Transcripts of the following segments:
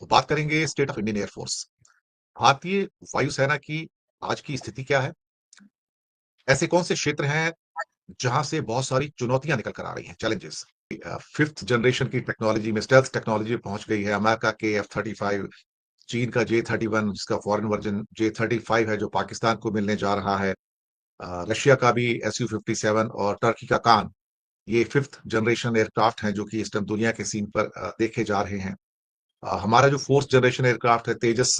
तो बात करेंगे स्टेट ऑफ इंडियन एयरफोर्स। भारतीय वायुसेना की आज की स्थिति क्या है? ऐसे कौन से क्षेत्र हैं जहां से बहुत सारी चुनौतियां निकल कर आ रही हैं, चैलेंजेस? फिफ्थ जनरेशन की टेक्नोलॉजी में स्टेल्थ टेक्नोलॉजी पहुंच गई है। अमेरिका के F-35, चीन का J-31 जिसका फॉरेन वर्जन J-35 है जो पाकिस्तान को मिलने जा रहा है। रशिया का भी Su-57 और टर्की का कान, ये फिफ्थ जनरेशन एयरक्राफ्ट हैं जो कि इस टाइम दुनिया के सीन पर देखे जा रहे हैं। हमारा जो फोर्थ जनरेशन एयरक्राफ्ट है तेजस,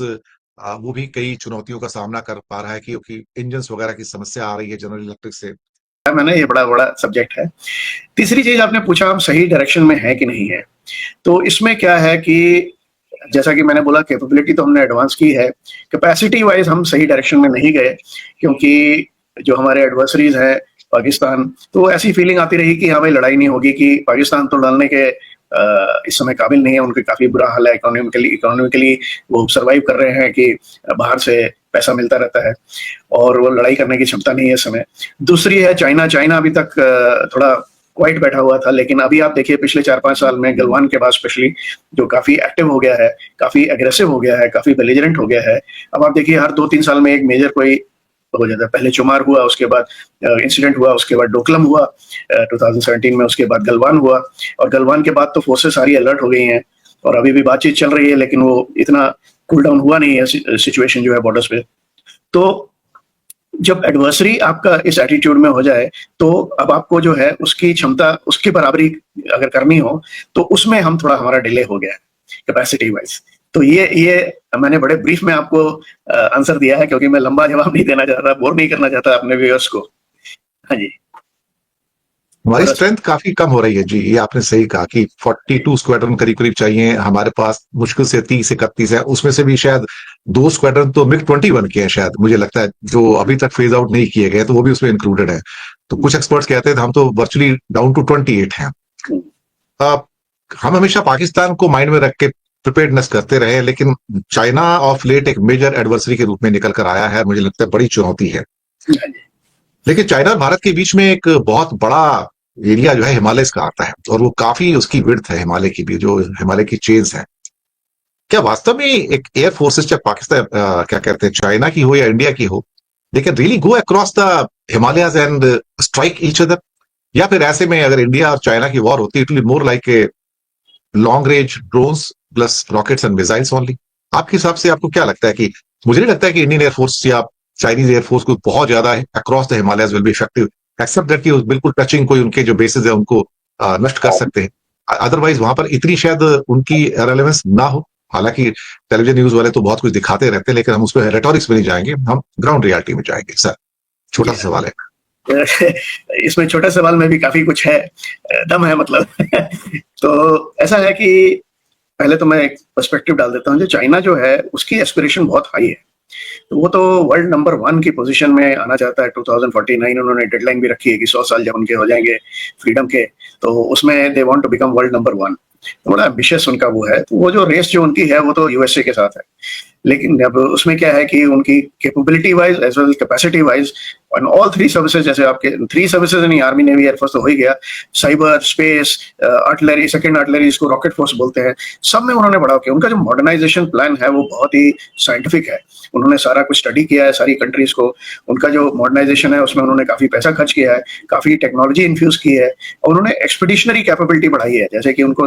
वो भी कई चुनौतियों का सामना कर पा रहा है क्योंकि इंजन्स वगैरह की समस्या आ रही है जनरल इलेक्ट्रिक से। मैंने ये बड़ा बड़ा सब्जेक्ट है। तीसरी चीज आपने पूछा हम सही डायरेक्शन में है कि नहीं है। तो इसमें क्या है कि जैसा कि मैंने बोला कैपेबिलिटी तो हमने एडवांस की है, कैपेसिटी वाइज हम सही डायरेक्शन में नहीं गए क्योंकि जो हमारे एडवर्सरीज है पाकिस्तान, तो ऐसी फीलिंग आती रही कि हाँ भाई लड़ाई नहीं होगी, कि पाकिस्तान तो लड़ने के इस समय काबिल नहीं है, उनके काफी बुरा हाल है इकोनॉमिकली वो सर्वाइव कर रहे हैं कि बाहर से पैसा मिलता रहता है और वो लड़ाई करने की क्षमता नहीं है इस समय। दूसरी है चाइना अभी तक थोड़ा क्वाइट बैठा हुआ था, लेकिन अभी आप देखिए पिछले 4-5 साल में गलवान के बाद स्पेशली जो काफी एक्टिव हो गया है, काफी एग्रेसिव हो गया है, काफी बेलिजरेंट हो गया है। अब आप देखिए हर 2-3 साल में एक मेजर कोई हो जाता है। पहले चुमार हुआ, उसके बाद इंसिडेंट हुआ, उसके बाद डोकलम हुआ 2017 में, उसके बाद गलवान हुआ, और गलवान के बाद तो फोर्सेस सारी अलर्ट हो गई हैं और अभी भी बातचीत चल रही है, लेकिन वो इतना कूल डाउन हुआ नहीं है सिचुएशन जो है बॉर्डर्स पे। तो जब एडवर्सरी आपका इस एटीट्यूड में हो जाए तो अब आपको जो है उसकी क्षमता, उसकी बराबरी अगर करनी हो तो उसमें हम थोड़ा हमारा डिले हो गया है कैपेसिटी वाइज। तो ये मैंने बड़े ब्रीफ में आपको आंसर दिया है क्योंकि मैं लंबा जवाब नहीं देना चाहता, बोर नहीं करना चाहता अपने व्यूअर्स को। हाँ जी, हमारी स्ट्रेंथ काफी कम हो रही है जी, ये आपने सही कहा कि 42 स्क्वाड्रन करीब चाहिए। हमारे पास मुश्किल से 30-31 है, उसमें से भी शायद 2 स्क्वाड्रन तो MiG-21 के हैं शायद, मुझे लगता है, जो अभी तक फेज आउट नहीं किए गए, तो वो भी उसमें इंक्लूडेड है। तो कुछ एक्सपर्ट्स कहते हैं हम तो वर्चुअली डाउन टू 28 हैं। हम हमेशा पाकिस्तान को माइंड में रख के प्रिपेयर्डनेस करते रहे, लेकिन चाइना ऑफ लेट एक मेजर एडवर्सरी के रूप में निकल कर आया है, मुझे लगता है बड़ी चुनौती है। लेकिन चाइना और भारत के बीच में एक बहुत बड़ा एरिया जो है हिमालय का आता है, और वो काफी उसकी विड्थ है हिमालय की भी, जो हिमालय की चेन्स है। क्या वास्तव में एक एयर फोर्सेस चाहे पाकिस्तान क्या कहते हैं चाइना की हो या इंडिया की हो, they can really go across the Himalayas and strike each other? या फिर ऐसे में अगर इंडिया और चाइना की वॉर होती, it will be more like a long range drones plus rockets and missiles only? आपके हिसाब से आपको क्या लगता है? कि मुझे नहीं लगता है कि इंडियन एयरफोर्स या चाइनीज एयरफोर्स को बहुत ज्यादा across the Himalayas will be effective, except that कि बिल्कुल टचिंग कोई उनके जो बेसिस है उनको नष्ट कर सकते हैं। अदरवाइज वहां पर इतनी शायद उनकी रेलेवेंस ना हो। हालांकि टेलीविजन न्यूज वाले तो बहुत कुछ दिखाते रहते हैं, लेकिन हम उसमें रेटोरिक्स में नहीं जाएंगे, हम ग्राउंड रियलिटी में जाएंगे। सर, छोटा सा सवाल है। इसमें छोटे सवाल में भी काफी कुछ है, दम है मतलब। तो ऐसा है कि पहले तो मैं एक पर्सपेक्टिव डाल देता हूँ। जो चाइना जो है उसकी एस्पिरेशन बहुत हाई है, तो वो तो वर्ल्ड नंबर 1 की पोजीशन में आना चाहता है। 2049 उन्होंने डेडलाइन भी रखी है कि 100 साल जब उनके हो जाएंगे फ्रीडम के, तो उसमें they want to become world number 1। तो बड़ा एम्बिशियस उनका वो है। तो वो जो रेस जो उनकी है वो तो यूएसए के साथ है, लेकिन अब उसमें क्या है कि उनकी capability wise as well capacity wise on all 3 services, जैसे आपके 3 सर्विसेज नहीं, आर्मी नेवी एयरफोर्स तो हो ही गया, cyber space artillery, second artillery, इसको रॉकेट फोर्स बोलते हैं, सब में उन्होंने बढ़ाव किया। उनका जो मॉडर्नाइजेशन प्लान है वो बहुत ही साइंटिफिक है। उन्होंने सारा कुछ स्टडी किया है सारी कंट्रीज को। उनका जो मॉडर्नाइजेशन है उसमें उन्होंने काफी पैसा खर्च किया है, काफी टेक्नोलॉजी इन्फ्यूज की है, और उन्होंने एक्सपीडिशनरी कैपेबिलिटी बढ़ाई है। जैसे कि उनको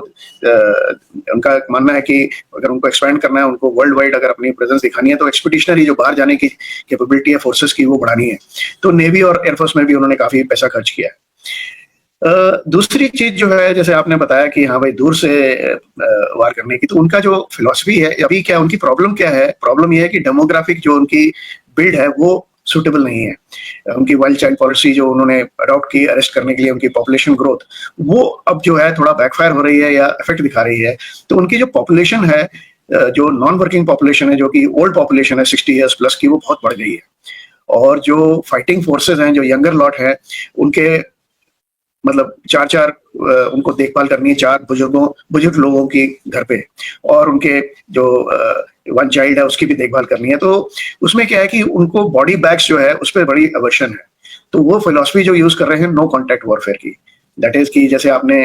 उनका मानना है कि अगर उनको एक्सपैंड करना है, उनको वर्ल्ड वाइड अगर अपनी प्रेजेंस दिखानी है, तो एक्सपीडिशनरी जो बाहर जाने की कैपेबिलिटी है फोर्सेस की वो बढ़ानी है। तो नेवी और एयरफोर्स में भी उन्होंने काफी पैसा खर्च किया है। दूसरी चीज जो है, जैसे आपने बताया कि हाँ भाई दूर से वार करने की, तो उनका जो फिलॉसफी है अभी क्या, उनकी प्रॉब्लम क्या है? प्रॉब्लम यह है कि डेमोग्राफिक जो उनकी बिल्ड है वो सुटेबल नहीं है। उनकी वाइल्ड चाइल्ड पॉलिसी जो उन्होंने अडॉप्ट की अरेस्ट करने के लिए उनकी पॉपुलेशन ग्रोथ, वो अब जो है थोड़ा बैकफायर हो रही है या इफेक्ट दिखा रही है। तो उनकी जो पॉपुलेशन है, जो नॉन वर्किंग पॉपुलेशन है, जो कि ओल्ड पॉपुलेशन है 60 ईयर्स प्लस की, वो बहुत बढ़ गई है। और जो फाइटिंग फोर्सेस हैं, जो यंगर लॉट है, उनके मतलब 4 उनको देखभाल करनी है, 4 बुजुर्ग लोगों की घर पे, और उनके जो 1 चाइल्ड है उसकी भी देखभाल करनी है। तो उसमें क्या है कि उनको बॉडी बैग्स जो है उस पर बड़ी अवर्शन है। तो वो फिलॉसफी जो यूज कर रहे हैं नो कॉन्टैक्ट वॉरफेयर की, दैट इज कि जैसे आपने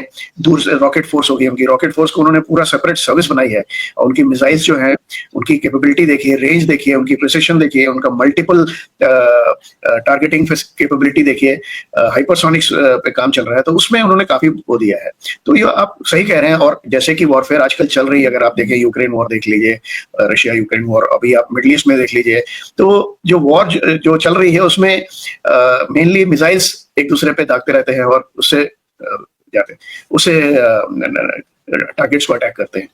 दूर से रॉकेट फोर्स होगी, उनकी रॉकेट फोर्स को उन्होंने पूरा सेपरेट सर्विस बनाई है, और उनकी मिसाइल्स जो है उनकी कैपेबिलिटी देखिए, रेंज देखिए, उनकी प्रिसिशन देखिए, उनका मल्टीपल टारगेटिंग कैपेबिलिटी देखिए, हाइपरसोनिक्स पे काम चल रहा है, तो उसमें उन्होंने काफी वो दिया है। तो ये आप सही कह रहे हैं। और जैसे कि वॉरफेयर आजकल चल रही है, अगर आप देखें यूक्रेन वॉर देख लीजिए, रशिया यूक्रेन वॉर, अभी आप मिडल ईस्ट में देख लीजिए, तो जो वॉर जो चल रही है उसमें मेनली मिसाइल्स एक दूसरे पे दागते रहते हैं और उससे जाते हैं, उससे टारगेट्स को अटैक करते हैं।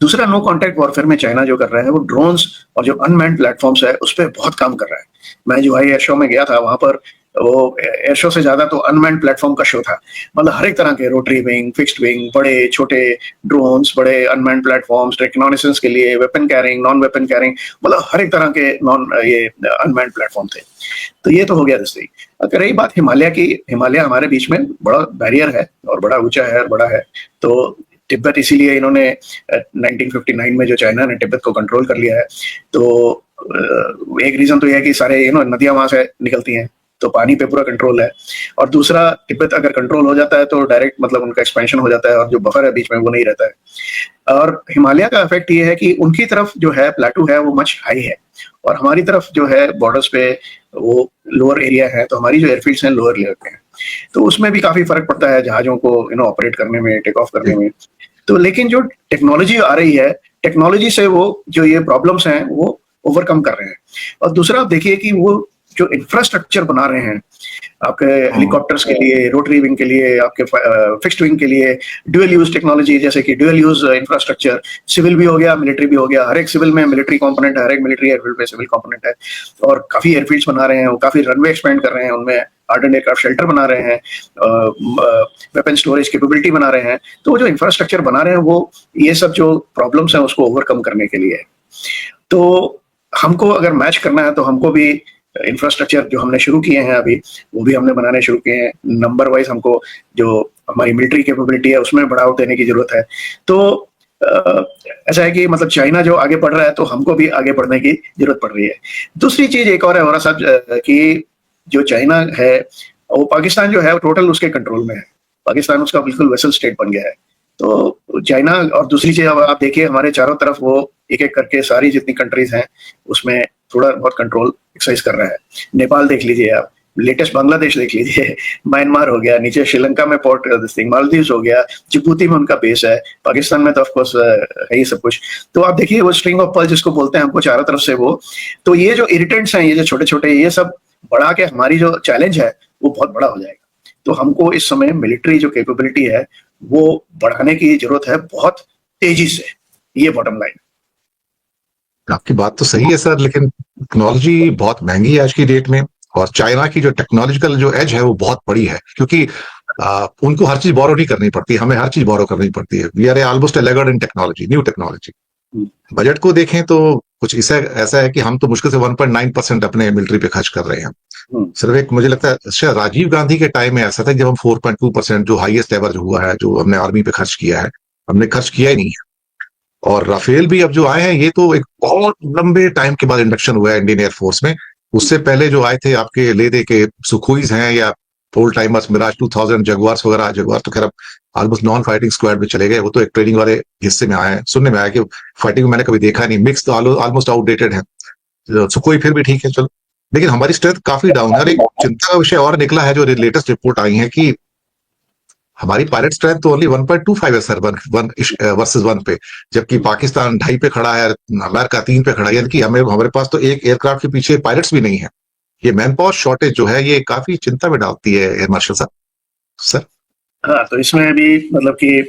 दूसरा, नो कॉन्टैक्ट वॉरफेयर में चाइना जो कर रहा है वो ड्रोन्स और जो अनमैन्ड प्लेटफॉर्म्स है उस पर बहुत काम कर रहा है। मैं जो भाई एयर शो में गया था, वहां पर वो एयर शो से ज्यादा तो अनमैन्ड प्लेटफॉर्म का शो था। मतलब हर एक तरह के रोटरी विंग, फिक्स्ड विंग, बड़े छोटे ड्रोन्स, बड़े अनमैन्ड प्लेटफॉर्म्स, रिकॉग्निशंस के लिए, weapon carrying, non weapon carrying, मतलब हर एक तरह के नॉन ये अनमैन्ड प्लेटफॉर्म थे। तो ये तो हो गया दूसरी। अगर रही बात हिमालय की, हिमालय हमारे बीच में बड़ा बैरियर है और बड़ा ऊंचा है और बड़ा है। तो तिब्बत इसीलिए इन्होंने 1959 में जो चाइना ने तिब्बत को कंट्रोल कर लिया है, तो एक रीजन तो यह है कि सारे नदियां वहां से निकलती हैं, तो पानी पे पूरा कंट्रोल है। और दूसरा, तिब्बत अगर कंट्रोल हो जाता है तो डायरेक्ट मतलब उनका एक्सपेंशन हो जाता है और जो बफर है बीच में वो नहीं रहता है। और हिमालय का इफेक्ट ये है कि उनकी तरफ जो है प्लेटू है वो मच हाई है, और हमारी तरफ जो है बॉर्डर्स पे वो लोअर एरिया है, तो हमारी जो एयरफील्ड्स हैं लोअर लेवल पे हैं, तो उसमें भी काफी फर्क पड़ता है जहाजों को ऑपरेट करने में, टेक ऑफ करने में। तो लेकिन जो टेक्नोलॉजी आ रही है, टेक्नोलॉजी से वो जो ये प्रॉब्लम्स हैं वो ओवरकम कर रहे हैं। और दूसरा, आप देखिए कि वो जो इंफ्रास्ट्रक्चर बना रहे हैं आपके हेलीकॉप्टर्स के लिए, रोटरी विंग के लिए, आपके फिक्स्ड विंग के लिए, ड्यूअल यूज टेक्नोलॉजी, जैसे कि ड्यूअल यूज इंफ्रास्ट्रक्चर, सिविल भी हो गया, मिलिट्री भी हो गया। हर एक सिविल में मिलिट्री कंपोनेंट है, हर एक मिलिट्री एयरफील्ड पे सिविल कंपोनेंट है। और काफी एयरफील्ड्स बना रहे हैं, वो काफी रनवे एक्सपेंड कर रहे हैं, उनमें हार्डन एयरक्राफ्ट शेल्टर बना रहे हैं, वेपन स्टोरेज कैपेबिलिटी बना रहे हैं। तो वो जो इंफ्रास्ट्रक्चर बना रहे हैं वो ये सब जो प्रॉब्लम्स हैं उसको ओवरकम करने के लिए है। तो हमको अगर मैच करना है तो हमको भी इंफ्रास्ट्रक्चर जो हमने शुरू किए हैं अभी, वो भी हमने बनाने शुरू किए हैं। नंबर वाइज हमको जो हमारी मिलिट्री कैपेबिलिटी है उसमें बढ़ावा देने की जरूरत है। तो ऐसा है कि मतलब चाइना जो आगे बढ़ रहा है तो हमको भी आगे बढ़ने की जरूरत पड़ रही है। दूसरी चीज एक और है और साहब, कि जो चाइना है वो पाकिस्तान जो है टोटल उसके कंट्रोल में है। पाकिस्तान उसका बिल्कुल वेसल स्टेट बन गया है। तो चाइना, और दूसरी चीज अब आप देखिए हमारे चारों तरफ वो एक एक करके सारी जितनी कंट्रीज हैं उसमें थोड़ा बहुत कंट्रोल एक्सरसाइज कर रहा है। नेपाल देख लीजिए आप, लेटेस्ट बांग्लादेश देख लीजिए, म्यांमार हो गया, नीचे श्रीलंका में पोर्ट मालदीव्स हो गया, जिबूती में उनका बेस है, पाकिस्तान में तो ऑफकोर्स है ही सब कुछ। तो आप देखिए वो स्ट्रिंग ऑफ पर्ल जिसको बोलते हैं हमको चारों तरफ से वो, तो ये जो इरिटेंट्स हैं, ये जो छोटे छोटे, ये सब बढ़ा के हमारी जो चैलेंज है वो बहुत बड़ा हो जाएगा। तो हमको इस समय मिलिट्री जो कैपेबिलिटी है वो बढ़ाने की जरूरत है बहुत तेजी से। ये बॉटम लाइन। आपकी बात तो सही है सर, लेकिन टेक्नोलॉजी बहुत महंगी है आज की डेट में, और चाइना की जो टेक्नोलॉजिकल जो एज है वो बहुत बड़ी है, क्योंकि उनको हर चीज बोरो नहीं करनी पड़ती, हमें हर चीज बोरो करनी पड़ती है। We are almost lagged in technology, new technology. Budget को देखें तो कुछ ऐसा है कि हम तो मुश्किल से 1.9% अपने मिलिट्री पे खर्च कर रहे हैं। सिर्फ एक मुझे लगता है शायद राजीव गांधी के टाइम में ऐसा था जब हम 4.2% जो हाईएस्ट एवर जो हुआ है जो हमने आर्मी पे खर्च किया है, हमने खर्च किया ही नहीं है। और राफेल भी अब जो आए हैं ये तो एक बहुत लंबे टाइम के बाद इंडक्शन हुआ है इंडियन एयरफोर्स में। उससे पहले जो आए थे आपके ले दे के सुखोईज हैं या ओल्ड टाइमर्स मिराज 2000 जगुआर्स वगैरह, जगुआर तो खैर अब ऑलमोस्ट नॉन फाइटिंग स्क्वाड में चले गए, वो तो एक ट्रेनिंग वाले हिस्से में आए हैं। सुनने में आया कि फाइटिंग मैंने कभी देखा नहीं, मिक्स तो ऑलमोस्ट आउटडेटेड है। सुखोई फिर भी ठीक है चलो, लेकिन हमारी स्ट्रेंथ काफी डाउन है। और एक चिंता का विषय और निकला है जो लेटेस्ट रिपोर्ट आई है कि हमारी पायलट स्ट्रेंथ तो ओनली 1.25 है सर, 1 वर्सेस 1 पे, जबकि पाकिस्तान 2.5 पे खड़ा है, अमेरिका 3 पे खड़ा है। यानी कि हमारे पास तो एक एयरक्राफ्ट के पीछे पायलट्स भी नहीं है। ये मैन पावर शॉर्टेज जो है ये काफी चिंता में डालती है एयर मार्शल साहब। सर हाँ, तो इसमें भी मतलब कि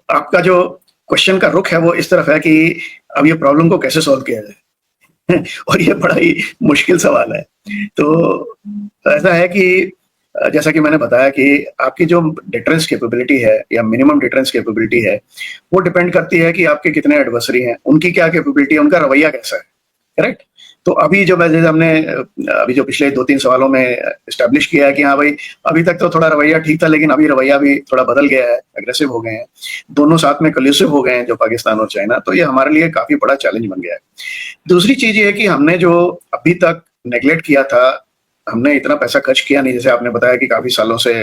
आपका जो क्वेश्चन का रुख है वो इस तरफ है कि अब ये प्रॉब्लम को कैसे सॉल्व किया जाए और ये बड़ा ही मुश्किल सवाल है। तो ऐसा है कि जैसा कि मैंने बताया कि आपकी जो डिफरेंस कैपेबिलिटी है या मिनिमम डिफरेंस कैपेबिलिटी है वो डिपेंड करती है कि आपके कितने एडवर्सरी हैं, उनकी क्या कैपेबिलिटी है, उनका रवैया कैसा है। करेक्ट। तो अभी जो हमने अभी जो पिछले 2-3 सवालों में एस्टेब्लिश किया है कि हाँ भाई अभी तक तो थोड़ा रवैया ठीक था, लेकिन अभी रवैया भी थोड़ा बदल गया है, अग्रेसिव हो गए हैं, दोनों साथ में कोलिसिव हो गए हैं जो पाकिस्तान और चाइना। तो ये हमारे लिए काफी बड़ा चैलेंज बन गया है। दूसरी चीज ये है कि हमने जो अभी तक नेग्लेक्ट किया था हमने इतना पैसा खर्च किया नहीं, जैसे आपने बताया कि काफी सालों से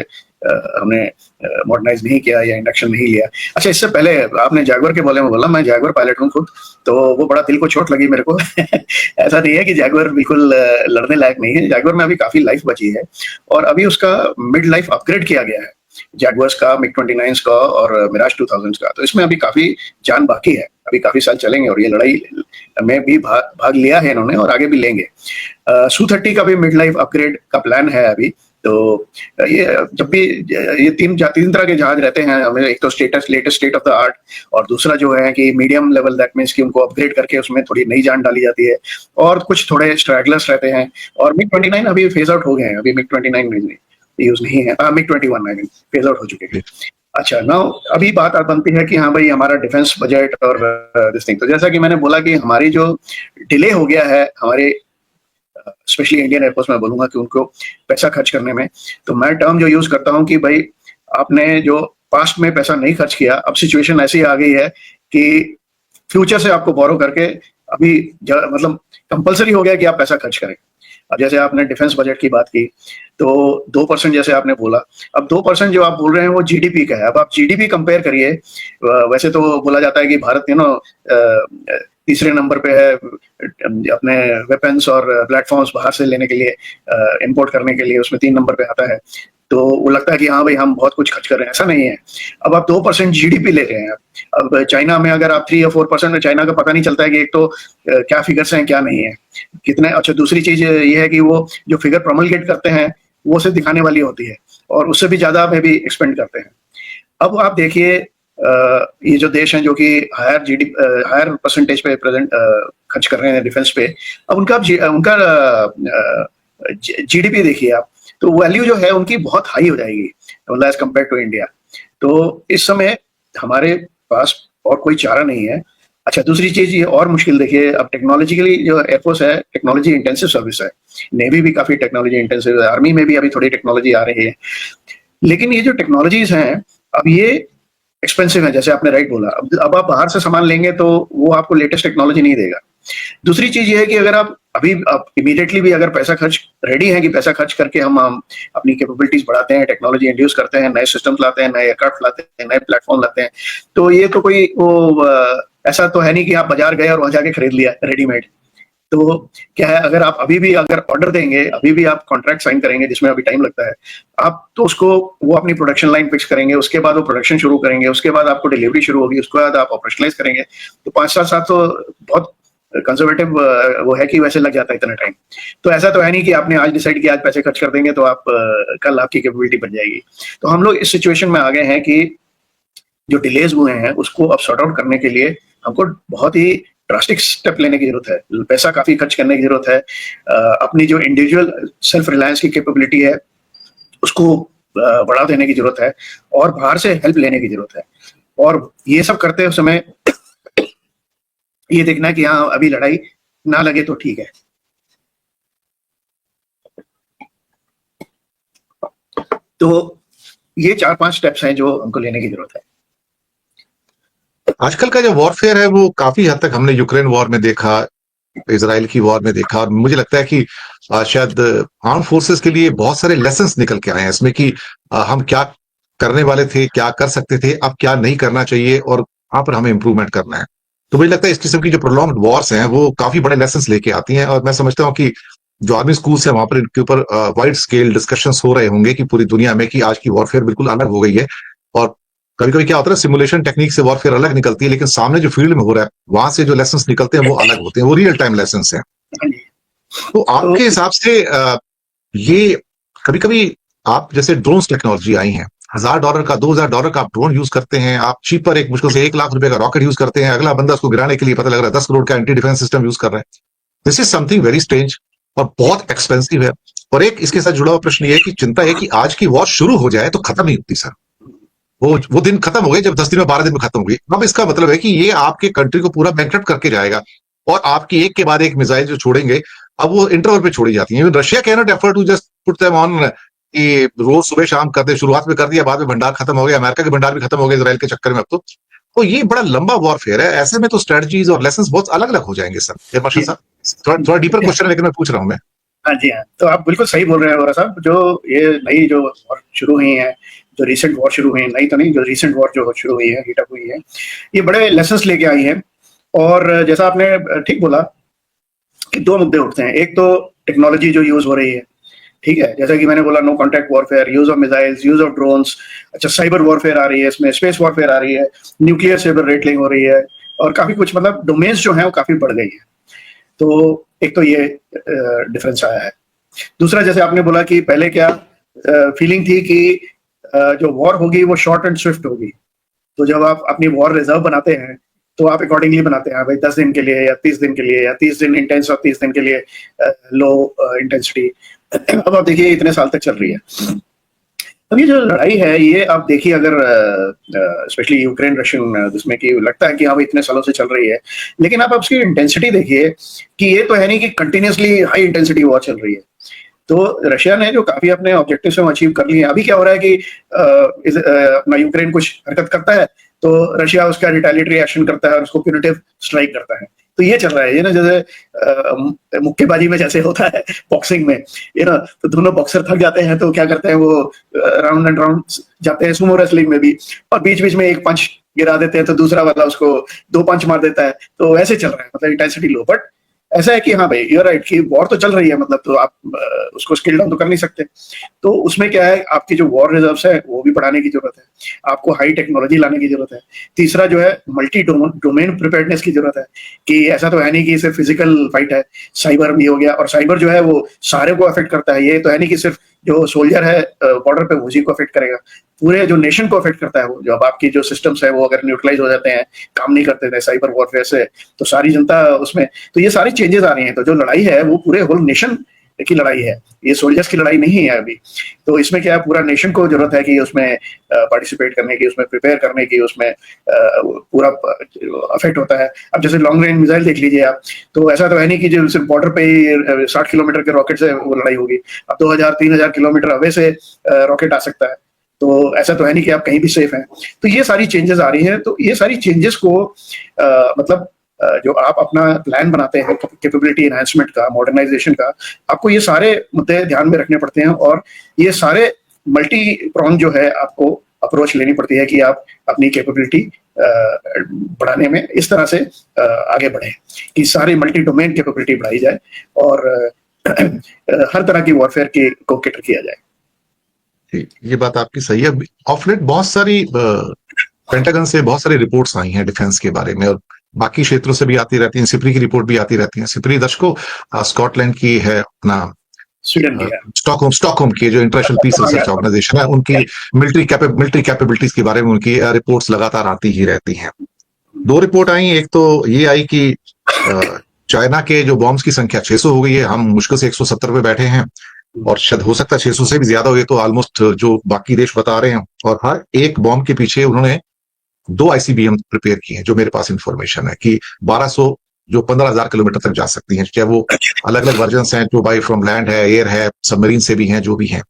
हमने मॉडर्नाइज नहीं किया या इंडक्शन नहीं लिया। अच्छा, इससे पहले आपने जैगुआर के बारे में बोला, मैं जैगुआर पायलट हूँ खुद, तो वो बड़ा दिल को चोट लगी मेरे को। ऐसा नहीं है कि जैगुआर बिल्कुल लड़ने लायक नहीं है, जैगुआर में अभी काफी लाइफ बची है और अभी उसका मिड लाइफ अपग्रेड किया गया है, जैगुआर्स का, मिग 29 का और मिराज 2000 का। तो इसमें अभी काफी जान बाकी है, अभी काफी साल चलेंगे और ये लड़ाई में भी भाग लिया है इन्होंने और आगे भी लेंगे। Su-30 का भी मिड लाइफ अपग्रेड का प्लान है अभी। तो ये जब भी ये तीन तरह के जहाज रहते हैं हमें, एक तो latest state of the art, और दूसरा जो है कि मीडियम लेवल, दैट मीन्स कि उनको अपग्रेड करके उसमें थोड़ी नई जान डाली जाती है, और कुछ थोड़े स्ट्रैगलर्स रहते हैं। और मिग 29 अभी फेज आउट हो गए हैं, अभी मिग 29 यूज नहीं है, MiG 21 I mean phase out हो चुके हैं। अच्छा, नाउ अभी बात बनती है कि हाँ भाई हमारा डिफेंस बजट और दिस थिंग। तो जैसा कि मैंने बोला कि हमारी जो डिले हो गया है हमारे स्पेशली इंडियन एयरफोर्स में, बोलूंगा कि उनको पैसा खर्च करने में, तो मैं टर्म जो यूज करता हूँ कि भाई आपने जो पास्ट में पैसा नहीं खर्च किया, अब सिचुएशन ऐसी आ गई है कि फ्यूचर से आपको बोरो करके अभी मतलब कंपलसरी हो गया कि आप पैसा खर्च करें। अब जैसे आपने डिफेंस बजट की बात की, तो 2% जैसे आपने बोला, अब 2% जो आप बोल रहे हैं वो जीडीपी का है। अब आप जीडीपी कंपेयर करिए, वैसे तो बोला जाता है कि भारत तीसरे नंबर पे है अपने वेपन्स और प्लेटफॉर्म्स बाहर से लेने के लिए, इंपोर्ट करने के लिए, उसमें 3 नंबर पे आता है। तो वो लगता है कि हाँ भाई हम बहुत कुछ खर्च कर रहे हैं, ऐसा नहीं है। अब आप 2% जीडीपी ले रहे हैं। अब चाइना में अगर आप 3 या 4% में, चाइना का पता नहीं चलता है कि एक तो क्या फिगर्स हैं क्या नहीं है, कितने। अच्छा, दूसरी चीज ये है कि वो जो फिगर प्रोमलगेट करते हैं वो सिर्फ दिखाने वाली होती है और उससे भी ज्यादा में भी एक्सपेंड करते हैं। अब आप देखिए ये जो देश हैं जो कि हायर परसेंटेज पे प्रेजेंट खर्च कर रहे हैं डिफेंस पे, अब उनका जीडीपी देखिए आप, तो वैल्यू जो है उनकी बहुत हाई हो जाएगी मतलब एज कम्पेयर टू इंडिया। तो इस समय हमारे पास और कोई चारा नहीं है। अच्छा, दूसरी चीज ये और मुश्किल देखिए, अब टेक्नोलॉजिकली जो एयरफोर्स है टेक्नोलॉजी इंटेंसिव सर्विस है, नेवी भी काफी टेक्नोलॉजी इंटेंसिव है, आर्मी में भी अभी थोड़ी टेक्नोलॉजी आ रही है, लेकिन ये जो टेक्नोलॉजीज हैं अब ये एक्सपेंसिव है, जैसे आपने राइट बोला। अब आप बाहर से सामान लेंगे तो वो आपको लेटेस्ट टेक्नोलॉजी नहीं देगा। दूसरी चीज ये है कि अगर आप इमीडिएटली भी अगर पैसा खर्च रेडी है कि पैसा खर्च करके हम अपनी कैपेबिलिटीज बढ़ाते हैं, टेक्नोलॉजी इंड्यूस करते हैं, नए सिस्टम्स लाते हैं, नए एयरक्राफ्ट लाते हैं, नए प्लेटफॉर्म लाते हैं, तो ये तो कोई ऐसा तो है नहीं कि आप बाजार गए और वहां जाके खरीद लिया रेडीमेड। तो क्या है, अगर आप अभी भी अगर ऑर्डर देंगे, अभी भी आप कॉन्ट्रैक्ट साइन करेंगे जिसमें अभी टाइम लगता है, आप तो उसको वो अपनी प्रोडक्शन लाइन फिक्स करेंगे, उसके बाद वो प्रोडक्शन शुरू करेंगे, उसके बाद आपको डिलीवरी शुरू होगी, उसके बाद आप ऑपरेशनलाइज करेंगे, तो 5-7 साल तो बहुत कंजर्वेटिव वो है कि वैसे लग जाता है इतना टाइम। तो ऐसा तो है नहीं कि आपने आज डिसाइड किया आज पैसे खर्च कर देंगे तो आप कल आपकी कैपेबिलिटी बन जाएगी। तो हम लोग इस सिचुएशन में आ गए हैं कि जो डिलेज हुए हैं उसको अब सॉर्ट आउट करने के लिए हमको बहुत ही ड्रास्टिक स्टेप लेने की जरूरत है, पैसा काफी खर्च करने की जरूरत है, अपनी जो इंडिविजुअल सेल्फ रिलायंस की कैपेबिलिटी है उसको बढ़ा देने की जरूरत है और बाहर से हेल्प लेने की जरूरत है। और ये सब करते समय ये देखना कि हाँ अभी लड़ाई ना लगे तो ठीक है। तो ये 4-5 स्टेप्स हैं जो हमको लेने की जरूरत है। आजकल का जो वॉरफेयर है वो काफी हद तक हमने यूक्रेन वॉर में देखा, इजराइल की वॉर में देखा, और मुझे लगता है कि शायद आर्म फोर्सेस के लिए बहुत सारे लेसन्स निकल के आए हैं इसमें कि हम क्या करने वाले थे, क्या कर सकते थे, अब क्या नहीं करना चाहिए और वहां पर हमें इंप्रूवमेंट करना है। तो मुझे लगता है इस किस्म की जो प्रोलॉन्ग्ड वॉर्स हैं वो काफी बड़े लेसन्स लेके आती हैं, और मैं समझता हूँ कि जो आर्मी स्कूल है वहां पर इनके ऊपर वाइड स्केल डिस्कशंस हो रहे होंगे कि पूरी दुनिया में कि आज की वॉरफेयर बिल्कुल अलग हो गई है। और कभी कभी क्या होता है, सिमुलेशन टेक्निक से वॉरफेयर अलग निकलती है, लेकिन सामने जो फील्ड में हो रहा है वहां से जो लेसन्स निकलते हैं वो अलग होते हैं, वो रियल टाइम लेसन्स हैं। तो आपके हिसाब से ये कभी कभी आप जैसे ड्रोन्स टेक्नोलॉजी आई है, $1000 का $2000 का आप ड्रोन यूज करते हैं, आप चीपर एक मुश्किल से ₹1,00,000 का रॉकेट यूज करते हैं, अगला बंदा उसको गिराने के लिए पता लग रहा है 10 करोड़ का एंटी डिफेंस सिस्टम यूज कर रहा है। This is something very strange और बहुत एक्सपेंसिव है। और एक इसके साथ जुड़ा हुआ प्रश्न ये है कि चिंता है कि आज की वॉर शुरू हो जाए तो खत्म नहीं होती सर, वो दिन खत्म हो गए जब 10 दिन में 12 दिन में खत्म हो गई। अब इसका मतलब है कि ये आपके कंट्री को पूरा बैंकरप्ट करके जाएगा और आपकी एक के बाद एक मिसाइल जो छोड़ेंगे अब वो इंटरवल पे छोड़ी जाती है। Russia can not effort to just put them on कि रोज सुबह शाम करते, शुरुआत में कर दिया, बाद में भंडार खत्म हो गया, अमेरिका के भंडार भी खत्म हो गए इसराइल के चक्कर में। अब तो ये बड़ा लंबा वॉरफेयर है, ऐसे में तो स्ट्रेटजीज और लेसन्स बहुत अलग अलग हो जाएंगे सर। मार्शल साहब थोड़ा डीपर क्वेश्चन है लेकिन मैं पूछ रहा हूं मैं। हाँ जी, हाँ। तो आप बिल्कुल सही बोल रहे हैं वोरा साहब, जो ये नई जो वॉर शुरू हुई है, जो रीसेंट वॉर शुरू हुई है, नई तो नहीं, जो रीसेंट वॉर जो शुरू हुई है, हीट अप हुई है, ये बड़े लेसन्स लेके आई है। और जैसा आपने ठीक बोला कि 2 मुद्दे उठते हैं। एक तो टेक्नोलॉजी जो यूज़ हो रही है, ठीक है? जैसा कि मैंने बोला, no contact warfare, use of missiles, use of drones, अच्छा साइबर वॉरफेयर आ रही है इसमें, स्पेस वॉरफेयर आ रही है, न्यूक्लियर साइबर रेटलिंग हो रही है, और काफ़ी कुछ, मतलब डोमेन्स जो हैं वो काफ़ी बढ़ गई हैं। तो एक तो ये डिफरेंस आया है। दूसरा, जैसे आपने बोला कि पहले क्या फीलिंग थी कि जो वॉर होगी वो शॉर्ट एंड स्विफ्ट होगी। तो जब आप अपनी वॉर रिजर्व बनाते हैं तो आप अकॉर्डिंगली बनाते हैं, भाई 10 दिन के लिए या 30 दिन के लिए, या 30 दिन इंटेंस और 30 दिन के लिए लो इंटेंसिटी। अब आप देखिए इतने साल तक चल रही है। अब ये जो लड़ाई है, ये आप देखिए, अगर स्पेशली यूक्रेन रशियन, जिसमें कि लगता है कि हाँ भाई इतने सालों से चल रही है, लेकिन आप उसकी इंटेंसिटी देखिए कि ये तो है नहीं कि कंटिन्यूसली हाई इंटेंसिटी वॉर चल रही है। तो रशिया ने जो काफी अपने ऑब्जेक्टिव्स में अचीव कर लिए हैं। अभी क्या हो रहा है कि अपना यूक्रेन कुछ हरकत करता है तो रशिया उसका रिटेलिटरी एक्शन करता है और उसको प्यूनिटिव स्ट्राइक करता है। तो ये चल रहा है, ये ना, जैसे मुक्केबाजी में जैसे होता है, बॉक्सिंग में, ये ना, तो दोनों बॉक्सर थक जाते हैं तो क्या करते हैं, वो राउंड एंड राउंड जाते हैं। सुमो रेसलिंग में भी, और बीच बीच में एक पंच गिरा देते हैं तो दूसरा वाला उसको 2 पंच मार देता है। तो ऐसे चल रहा है, मतलब इंटेंसिटी लो। बट ऐसा है कि हाँ भाई, यू आर राइट कि वॉर तो चल रही है, मतलब तो आप उसको स्किल डाउन तो कर नहीं सकते। तो उसमें क्या है, आपकी जो वॉर रिजर्व्स है वो भी बढ़ाने की जरूरत है, आपको हाई टेक्नोलॉजी लाने की जरूरत है। तीसरा जो है, मल्टी डोमेन प्रिपेयर्डनेस की जरूरत है, कि ऐसा तो है नहीं कि सिर्फ फिजिकल फाइट है, साइबर भी हो गया। और साइबर जो है वो सारे को अफेक्ट करता है, ये तो है नहीं कि सिर्फ जो सोल्जर है बॉर्डर पे उसी को अफेक्ट करेगा, पूरे जो नेशन को अफेक्ट करता है वो। जब आपकी जो सिस्टम्स है वो अगर न्यूट्रलाइज हो जाते हैं, काम नहीं करते थे साइबर वॉरफेयर से, तो सारी जनता उसमें, तो ये सारी चेंजेस आ रही हैं। तो जो लड़ाई है वो पूरे होल नेशन की लड़ाई है, ये सोल्जर्स की लड़ाई नहीं है अभी। तो इसमें क्या है, पूरा नेशन को जरूरत है कि उसमें पार्टिसिपेट करने की, उसमें प्रिपेयर करने की, उसमें पूरा अफेक्ट होता है। अब जैसे लॉन्ग रेंज मिसाइल देख लीजिए आप, तो ऐसा तो है नहीं कि जो सिर्फ बॉर्डर पे ही 60 किलोमीटर के रॉकेट से वो लड़ाई होगी। अब 2000-3000 किलोमीटर अवे से रॉकेट आ सकता है। तो ऐसा तो है नहीं कि आप कहीं भी सेफ हैं। तो ये सारी चेंजेस आ रही हैं। तो ये सारी चेंजेस को मतलब जो आप अपना प्लान बनाते हैं कैपेबिलिटी एनहांसमेंट का, मॉडर्नाइजेशन का, आपको ये सारे मुद्दे ध्यान में रखने पड़ते हैं। और ये सारे मल्टी प्रॉन्ग जो है आपको अप्रोच लेनी पड़ती है कि आप अपनी कैपेबिलिटी बढ़ाने में इस तरह से आगे बढ़े कि सारी मल्टी डोमेन कैपेबिलिटी बढ़ाई जाए और हर तरह की वॉरफेयर को कैटर किया जाए। ये बात आपकी सही है। ऑफ लेट बहुत सारी पेंटागन से बहुत सारी रिपोर्ट्स आई हैं डिफेंस के बारे में, और बाकी क्षेत्रों से भी आती रहती हैं। सिप्री की रिपोर्ट भी आती रहती है। सिप्री दर्शकों स्कॉटलैंड की है, अपना स्वीडन की है, स्टॉकहोम की जो इंटरनेशनल पीस रिसर्च ऑर्गेनाइजेशन है, उनकी मिलिट्री कैपेबिलिटीज के बारे में उनकी रिपोर्ट्स लगातार आती ही रहती हैं। 2 रिपोर्ट आई। एक तो ये आई कि चाइना के जो बॉम्ब्स की संख्या 600 हो गई है। हम मुश्किल से 170 पे बैठे हैं, और शायद हो सकता है 600 से भी ज्यादा हो गए, तो ऑलमोस्ट जो बाकी देश बता रहे हैं। और हर एक बॉम्ब के पीछे उन्होंने 2 ICBM प्रिपेयर किए हैं, जो मेरे पास इंफॉर्मेशन है कि 1200 जो 15,000 किलोमीटर तक जा सकती हैं, चाहे वो अलग अलग वर्जन हैं, जो बाई फ्रॉम लैंड है, एयर है, सबमरीन से भी हैं, जो भी हैं।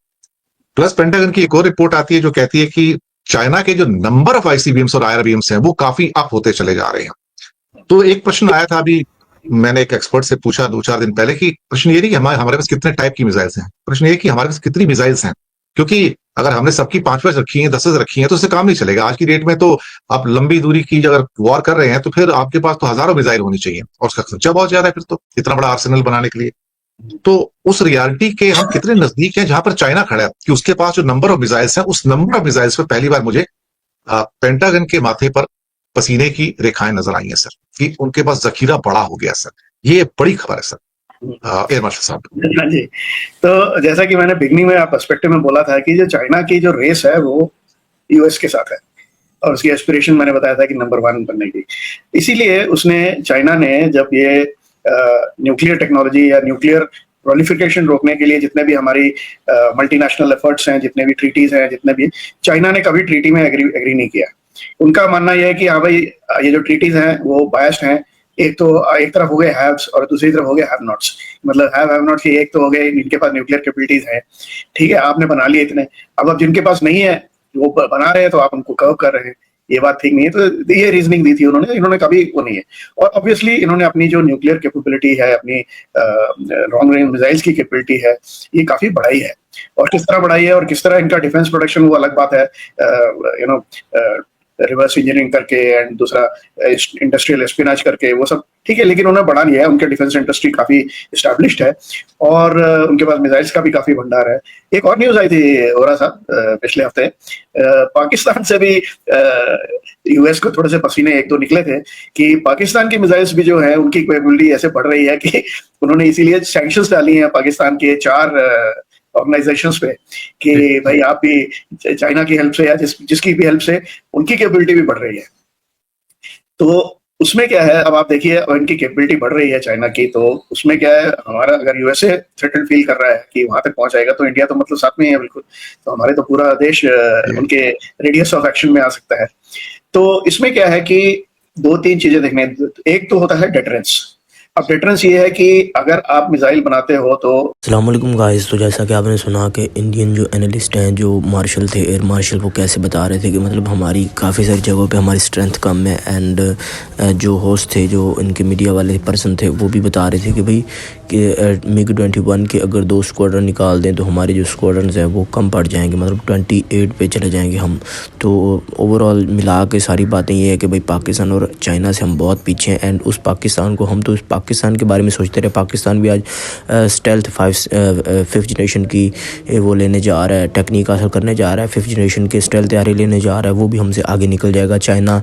प्लस पेंटागन की एक और रिपोर्ट आती है जो कहती है कि चाइना के जो नंबर ऑफ ICBMs और IRBMs हैं वो काफी अप होते चले जा रहे हैं। तो एक प्रश्न आया था, अभी मैंने एक एक्सपर्ट से पूछा 2-4 दिन पहले कि प्रश्न ये नहीं कि हमारे पास कितने टाइप की मिसाइल्स हैं, प्रश्न ये कि हमारे पास कितनी मिसाइल्स हैं। क्योंकि अगर हमने सबकी 5-5 रखी हैं, 10 रखी हैं, तो उससे काम नहीं चलेगा। आज की डेट में तो आप लंबी दूरी की अगर वॉर कर रहे हैं तो फिर आपके पास तो हजारों मिसाइल होनी चाहिए, और उसका खर्चा बहुत ज्यादा है फिर तो इतना बड़ा आर्सेनल बनाने के लिए। तो उस रियलिटी के हम कितने नजदीक हैं जहां पर चाइना खड़ा है कि उसके पास जो नंबर ऑफ मिसाइल्स हैं, उस नंबर ऑफ मिसाइल्स पर पहली बार मुझे पेंटागन के माथे पर पसीने की रेखाएं नजर आई हैं सर, कि उनके पास जखीरा बड़ा हो गया सर। ये बड़ी खबर है सर, एयर मार्शल साहब। हाँ जी। तो जैसा कि मैंने बिगनिंग में पर्सपेक्टिव में बोला था कि जो चाइना की जो रेस है वो यूएस के साथ है, और उसकी एस्पिरेशन मैंने बताया था कि नंबर 1 बनने की। इसीलिए चाइना ने जब ये न्यूक्लियर टेक्नोलॉजी या न्यूक्लियर प्रोलिफिकेशन रोकने के लिए जितने भी हमारी मल्टीनेशनल एफर्ट्स हैं, जितने भी ट्रीटीज हैं, जितने भी, चाइना ने कभी ट्रीटी में एग्री नहीं किया। उनका मानना यह है कि हाँ भाई, ये जो ट्रीटीज हैं वो बायस्ड हैं। एक तरफ हो गए हैव्स और दूसरी तरफ हो गए हैव नॉट्स। मतलब हैव नॉट्स की एक तो हो गए जिनके पास न्यूक्लियर कैपेबिलिटीज है, ठीक है, आपने बना लिए इतने। अब जिनके पास नहीं है वो बना रहे हैं तो आप उनको कर्व कर रहे हैं ये बात ठीक नहीं है। तो ये रीजनिंग दी थी उन्होंने, इन्होंने कभी वो नहीं है। और ऑब्वियसली इन्होंने अपनी जो न्यूक्लियर कैपेबिलिटी है, अपनी लॉन्ग रेंज मिसाइल्स की कैपेबिलिटी है, ये काफी बढ़ाई है। और किस तरह बढ़ाई है और किस तरह इनका डिफेंस प्रोडक्शन, वो अलग बात है। यू नो, रिवर्स इंजीनियरिंग करके एंड दूसरा इंडस्ट्रियल एस्पिनाज करके, वो सब ठीक है, लेकिन उन्होंने बढ़ा लिया है। उनके डिफेंस इंडस्ट्री काफी एस्टैब्लिश्ड है और उनके पास मिसाइल्स का भी काफी भंडार है। एक और न्यूज आई थी वोरा साहब पिछले हफ्ते, पाकिस्तान से भी यूएस को थोड़े से पसीने एक दो निकले थे कि पाकिस्तान की मिसाइल्स भी जो है उनकी कैपेबिलिटी ऐसे बढ़ रही है कि उन्होंने इसीलिए सैंक्शंस डाली हैं पाकिस्तान के 4 ऑर्गेनाइजेशंस पे कि भाई आप भी चाइना की हेल्प से या जिसकी भी हेल्प से उनकी कैपेबिलिटी भी बढ़ रही है। तो उसमें क्या है, अब आप देखिए, इनकी कैपेबिलिटी बढ़ रही है चाइना की, तो उसमें क्या है, हमारा अगर यूएसए थ्रेटन फील कर रहा है कि वहां तक पहुंच जाएगा, तो इंडिया तो मतलब साथ में ही है बिल्कुल। तो हमारे तो पूरा देश उनके रेडियस ऑफ एक्शन में आ सकता है। तो इसमें क्या है कि 2-3 चीजें देखने, एक तो होता है डेटरेंस। अब डेटरेंस ये है कि अगर आप मिसाइल बनाते हो तो अस्सलाम वालेकुम गाइस। तो जैसा कि आपने सुना कि इंडियन जो एनालिस्ट हैं, जो मार्शल थे, एयर मार्शल, वो कैसे बता रहे थे कि मतलब हमारी काफ़ी सारी जगहों पे हमारी स्ट्रेंथ कम है। एंड जो होस्ट थे, जो इनके मीडिया वाले पर्सन थे, वो भी बता रहे थे कि भाई कि MiG-21 के अगर 2 स्क्वाड्रन निकाल दें तो हमारे जो स्क्वाड्रन हैं वो कम पड़ जाएंगे, मतलब 28 पे चले जाएंगे हम। तो ओवरऑल मिला के सारी बातें ये है कि भाई पाकिस्तान और चाइना से हम बहुत पीछे हैं। एंड उस पाकिस्तान को, हम तो उस पाकिस्तान के बारे में सोचते रहे, पाकिस्तान भी आज स्टेल्थ 5th जनरेशन की वो लेने जा रहा है, टेक्निक हासिल करने जा रहा है, 5th जनरेशन के स्टेल्थ तैयारी लेने जा रहा है, वो भी हमसे आगे निकल जाएगा। चाइना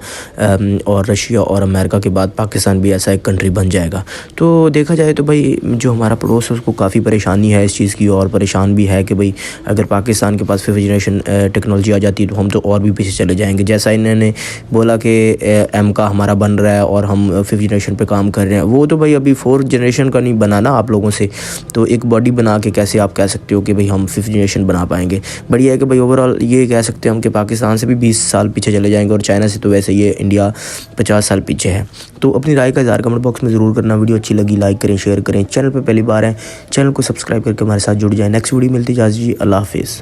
और रशिया और अमेरिका के बाद पाकिस्तान भी ऐसा एक कंट्री बन जाएगा। तो देखा जाए तो भाई जो हमारा पड़ोस है उसको काफ़ी परेशानी है इस चीज़ की, और परेशान भी है कि भाई अगर पाकिस्तान के पास 5th जनरेशन टेक्नोलॉजी आ जाती है तो हम तो और भी पीछे चले जाएंगे। जैसा इन्होंने बोला कि एम का हमारा बन रहा है और हम 5th जनरेशन पे काम कर रहे हैं, वो तो भाई अभी 4th जनरेशन का नहीं बना ना आप लोगों से। तो एक बॉडी बना के कैसे आप कह सकते हो कि भाई हम 5th जनरेशन बना पाएंगे। बढ़िया है कि भाई ओवरऑल ये कह सकते हैं हम कि पाकिस्तान से भी 20 साल पीछे चले जाएंगे, और चाइना से तो वैसे ये इंडिया 50 साल पीछे है। तो अपनी राय का इज़हार कमेंट बॉक्स में ज़रूर करना। वीडियो अच्छी लगी लाइक करें, शेयर करें। चैनल पर पहली बार है, चैनल को सब्सक्राइब करके हमारे साथ जुड़ जाएं। नेक्स्ट वीडियो मिलती है, अल्लाह हाफिज़।